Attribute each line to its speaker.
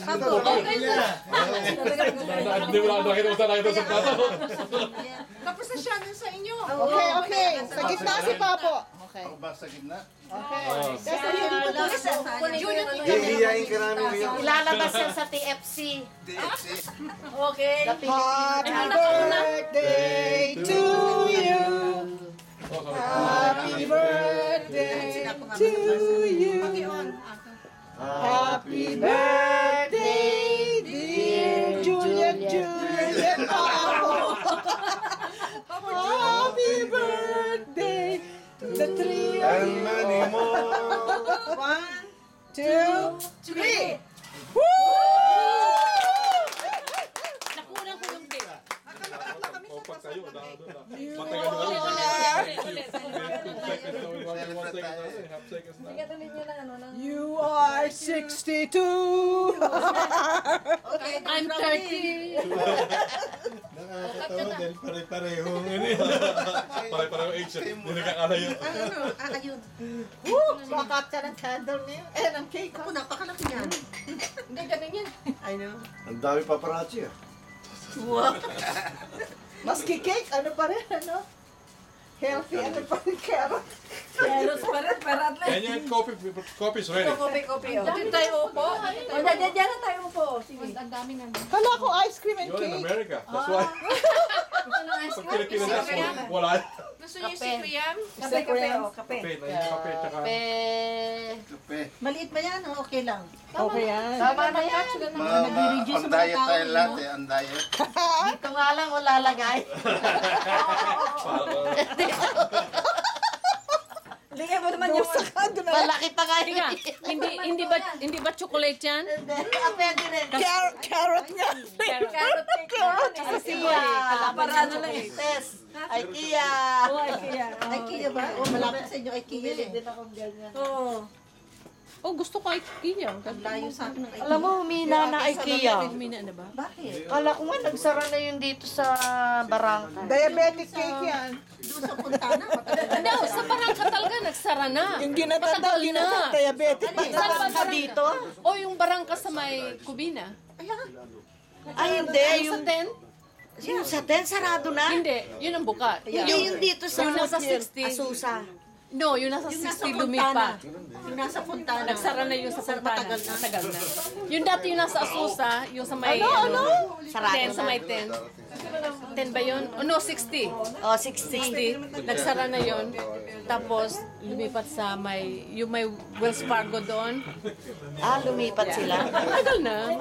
Speaker 1: Hindi mo nakita sa plato.
Speaker 2: Tapos na siya nun sa inyo.
Speaker 3: Okay. Sa gitna si Papo. Okay.
Speaker 4: Ako ba sa gitna?
Speaker 3: Okay.
Speaker 4: Hihiyain ka namin ngayon.
Speaker 5: Ilalabas yan sa TFC.
Speaker 4: DFC.
Speaker 5: Okay.
Speaker 3: Happy birthday to you. Happy birthday to you. Happy birthday, dear Juliet. Happy birthday to the three of
Speaker 4: And
Speaker 3: you.
Speaker 4: many more.
Speaker 3: 1, 2, 3. Woo!
Speaker 2: Nakunan ko yung cake.
Speaker 1: Pag tayo,
Speaker 3: You
Speaker 1: matagal na
Speaker 3: You are 62.
Speaker 2: I'm 30.
Speaker 4: Nakakatawa dahil pare-pareho.
Speaker 1: Pare-pareho age. Hindi nakakalayo.
Speaker 3: Woo! Bakat ka ng candle niyo. Ng cake.
Speaker 2: Ako, napakalaki niyan. Hindi, ganun yan.
Speaker 3: I know.
Speaker 4: Ang dami paparazzi ah.
Speaker 3: Maski cake, ano pa rin, ano? Healthy, ano pa rin, carrot.
Speaker 2: Meron pa rin, para at least.
Speaker 1: And yung coffee is ready.
Speaker 2: Kopi. Dito tayo upo. O, dyan na tayo upo. Sige. Ang daming ano.
Speaker 3: Kala ko ice cream and
Speaker 1: You're in
Speaker 3: cake.
Speaker 1: America. That's why. Pag Pilipinas na wala.
Speaker 2: Gusto niyo si Priam?
Speaker 3: Kape.
Speaker 1: Kape, na yung kape, tsaka...
Speaker 4: Kape.
Speaker 2: Maliit ba yan? Okay lang.
Speaker 3: Okay yan.
Speaker 5: Tama na yan.
Speaker 4: On diet tayo lahat eh. On diet.
Speaker 5: Dito nga lang wala lagay.
Speaker 2: Lagyan mo naman yung...
Speaker 5: Malaki pa nga yun.
Speaker 2: Hindi ba chocolate yan?
Speaker 5: Pwede rin.
Speaker 3: Carrot nga.
Speaker 2: Carrot cake.
Speaker 5: IKEA.
Speaker 2: Para ano lang eh.
Speaker 5: Test. IKEA.
Speaker 2: IKEA ba? O, malapit sa inyo IKEA eh.
Speaker 5: Din akong ganyan.
Speaker 2: Oo.
Speaker 6: Oh, gusto ko IKEA.
Speaker 2: Layo sa akin ng IKEA.
Speaker 5: Alam mo, humina na IKEA.
Speaker 6: Mina na ba?
Speaker 2: Bakit?
Speaker 5: Kala ko nga, nagsara na yun dito sa barangka.
Speaker 3: Diabetic cake yan.
Speaker 2: Doon sa Puntana.
Speaker 6: Hindi, sa barangka talaga nagsara na.
Speaker 3: Yung ginatanda,
Speaker 6: Matagal na.
Speaker 3: diabetic.
Speaker 6: Saan ba
Speaker 5: Barangka dito?
Speaker 6: O yung barangka sa may Kubina?
Speaker 5: Ay, hindi.
Speaker 6: Yung sa 10?
Speaker 5: Yung sa 10, sarado na?
Speaker 6: Hindi, yun ang buka.
Speaker 5: Hindi yung dito sa
Speaker 6: Yung nasa 60.
Speaker 5: Asusa.
Speaker 6: No, yung nasa 60 lumipa.
Speaker 2: Yung nasa Puntana.
Speaker 6: Nagsara na yung sa Santana. Matagal na. Yung dati yung nasa Asusa, yung sa may...
Speaker 5: Sarado
Speaker 6: 10, sa
Speaker 5: na.
Speaker 6: may 10. 10 ba yun? Oh, no, 60.
Speaker 5: Oh, 60.
Speaker 6: 60. Nagsara na yun. Tapos, lumipat sa may... Yung may Wells Fargo doon.
Speaker 5: Ah, lumipat sila.
Speaker 6: Matagal na.